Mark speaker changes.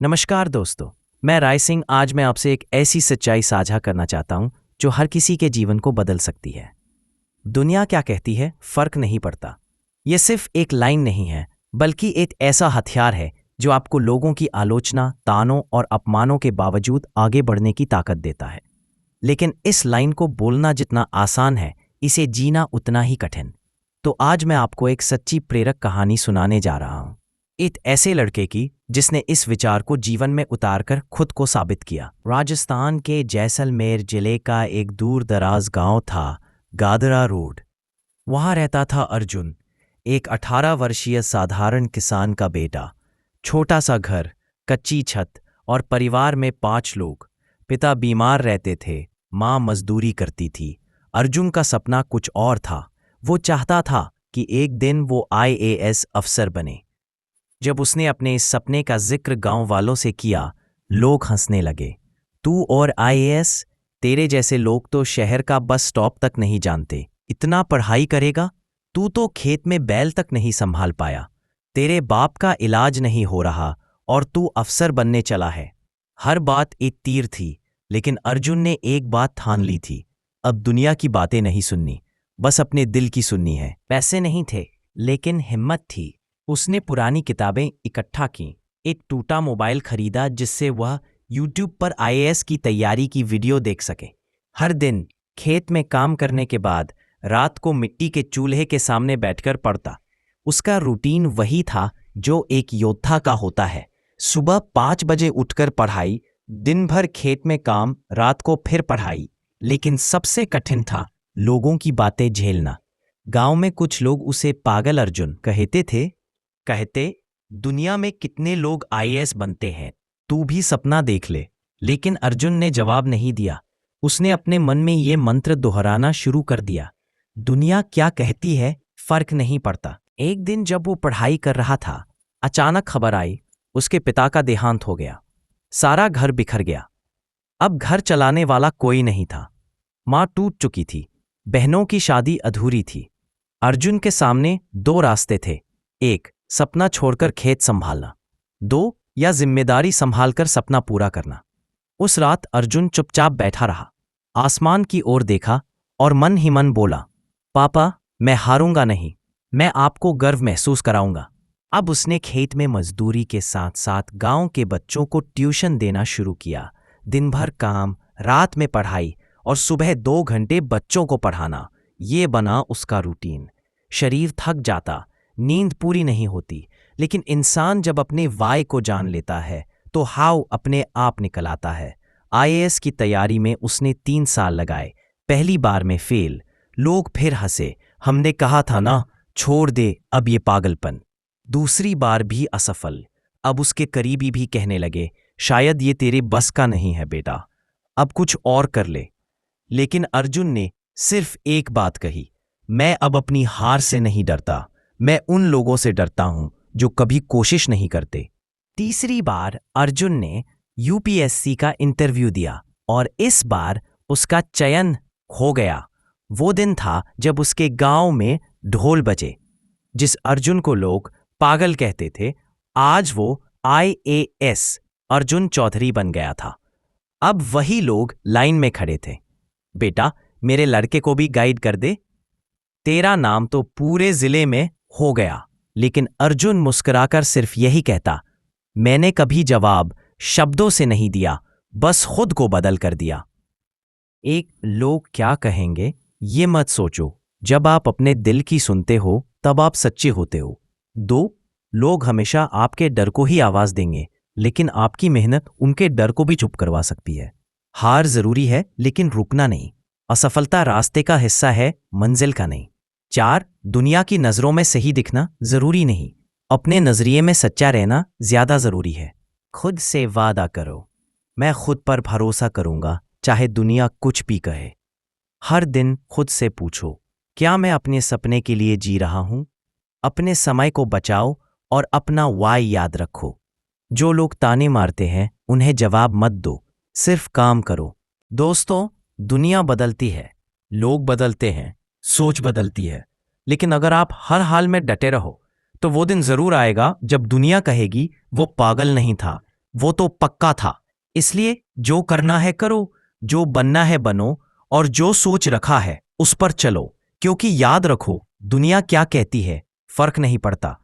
Speaker 1: नमस्कार दोस्तों, मैं राय सिंह। आज मैं आपसे एक ऐसी सच्चाई साझा करना चाहता हूं जो हर किसी के जीवन को बदल सकती है। दुनिया क्या कहती है फर्क नहीं पड़ता। यह सिर्फ एक लाइन नहीं है, बल्कि एक ऐसा हथियार है जो आपको लोगों की आलोचना, तानों और अपमानों के बावजूद आगे बढ़ने की ताकत देता है। लेकिन इस लाइन को बोलना जितना आसान है, इसे जीना उतना ही कठिन। तो आज मैं आपको एक सच्ची प्रेरक कहानी सुनाने जा रहा हूं, एक ऐसे लड़के की जिसने इस विचार को जीवन में उतारकर खुद को साबित किया। राजस्थान के जैसलमेर जिले का एक दूर दराज गांव था, गादरा रोड। वहां रहता था अर्जुन, एक 18 वर्षीय साधारण किसान का बेटा। छोटा सा घर, कच्ची छत और परिवार में 5 लोग। पिता बीमार रहते थे, माँ मजदूरी करती थी। अर्जुन का सपना कुछ और था। वो चाहता था कि एक दिन वो IAS अफसर बने। जब उसने अपने इस सपने का जिक्र गांव वालों से किया, लोग हंसने लगे। तू और IAS? तेरे जैसे लोग तो शहर का बस स्टॉप तक नहीं जानते। इतना पढ़ाई करेगा? तू तो खेत में बैल तक नहीं संभाल पाया। तेरे बाप का इलाज नहीं हो रहा और तू अफसर बनने चला है। हर बात एक तीर थी, लेकिन अर्जुन ने एक बात ठान ली थी। अब दुनिया की बातें नहीं सुननी, बस अपने दिल की सुननी है। पैसे नहीं थे, लेकिन हिम्मत थी। उसने पुरानी किताबें इकट्ठा की, एक टूटा मोबाइल खरीदा जिससे वह YouTube पर IAS की तैयारी की वीडियो देख सके। हर दिन खेत में काम करने के बाद रात को मिट्टी के चूल्हे के सामने बैठकर पढ़ता। उसका रूटीन वही था जो एक योद्धा का होता है। सुबह 5 बजे उठकर पढ़ाई, दिन भर खेत में काम, रात को फिर पढ़ाई। लेकिन सबसे कठिन था लोगों की बातें झेलना। गांव में कुछ लोग उसे पागल अर्जुन कहते, दुनिया में कितने लोग IAS बनते हैं, तू भी सपना देख ले। लेकिन अर्जुन ने जवाब नहीं दिया। उसने अपने मन में ये मंत्र दोहराना शुरू कर दिया, दुनिया क्या कहती है फर्क नहीं पड़ता। एक दिन जब वो पढ़ाई कर रहा था, अचानक खबर आई, उसके पिता का देहांत हो गया। सारा घर बिखर गया। अब घर चलाने वाला कोई नहीं था। माँ टूट चुकी थी, बहनों की शादी अधूरी थी। अर्जुन के सामने 2 रास्ते थे, एक सपना छोड़कर खेत संभालना, 2 या जिम्मेदारी संभालकर सपना पूरा करना। उस रात अर्जुन चुपचाप बैठा रहा, आसमान की ओर देखा और मन ही मन बोला, पापा मैं हारूंगा नहीं, मैं आपको गर्व महसूस कराऊंगा। अब उसने खेत में मजदूरी के साथ साथ गांव के बच्चों को ट्यूशन देना शुरू किया। दिन भर काम, रात में पढ़ाई और सुबह 2 घंटे बच्चों को पढ़ाना, ये बना उसका रूटीन। शरीर थक जाता, नींद पूरी नहीं होती, लेकिन इंसान जब अपने वाय को जान लेता है तो हाव अपने आप निकल आता है। IAS की तैयारी में उसने 3 साल लगाए। पहली बार में फेल, लोग फिर हंसे, हमने कहा था ना, छोड़ दे अब ये पागलपन। दूसरी बार भी असफल। अब उसके करीबी भी कहने लगे, शायद ये तेरे बस का नहीं है बेटा, अब कुछ और कर ले। लेकिन अर्जुन ने सिर्फ एक बात कही, मैं अब अपनी हार से नहीं डरता, मैं उन लोगों से डरता हूं जो कभी कोशिश नहीं करते। तीसरी बार अर्जुन ने UPSC का इंटरव्यू दिया और इस बार उसका चयन हो गया। वो दिन था जब उसके गांव में ढोल बजे। जिस अर्जुन को लोग पागल कहते थे, आज वो IAS अर्जुन चौधरी बन गया था। अब वही लोग लाइन में खड़े थे, बेटा मेरे लड़के को भी गाइड कर दे, तेरा नाम तो पूरे जिले में हो गया। लेकिन अर्जुन मुस्कुराकर सिर्फ यही कहता, मैंने कभी जवाब शब्दों से नहीं दिया, बस खुद को बदल कर दिया। एक, लोग क्या कहेंगे ये मत सोचो, जब आप अपने दिल की सुनते हो तब आप सच्चे होते हो। 2, लोग हमेशा आपके डर को ही आवाज देंगे, लेकिन आपकी मेहनत उनके डर को भी चुप करवा सकती है। हार जरूरी है, लेकिन रुकना नहीं। असफलता रास्ते का हिस्सा है, मंजिल का नहीं। 4, दुनिया की नजरों में सही दिखना जरूरी नहीं, अपने नजरिए में सच्चा रहना ज्यादा जरूरी है। खुद से वादा करो, मैं खुद पर भरोसा करूंगा, चाहे दुनिया कुछ भी कहे। हर दिन खुद से पूछो, क्या मैं अपने सपने के लिए जी रहा हूं? अपने समय को बचाओ और अपना वाय याद रखो। जो लोग ताने मारते हैं उन्हें जवाब मत दो, सिर्फ काम करो। दोस्तों, दुनिया बदलती है, लोग बदलते हैं, सोच बदलती है, लेकिन अगर आप हर हाल में डटे रहो तो वो दिन जरूर आएगा जब दुनिया कहेगी वो पागल नहीं था, वो तो पक्का था। इसलिए जो करना है करो, जो बनना है बनो, और जो सोच रखा है उस पर चलो। क्योंकि याद रखो, दुनिया क्या कहती है फर्क नहीं पड़ता।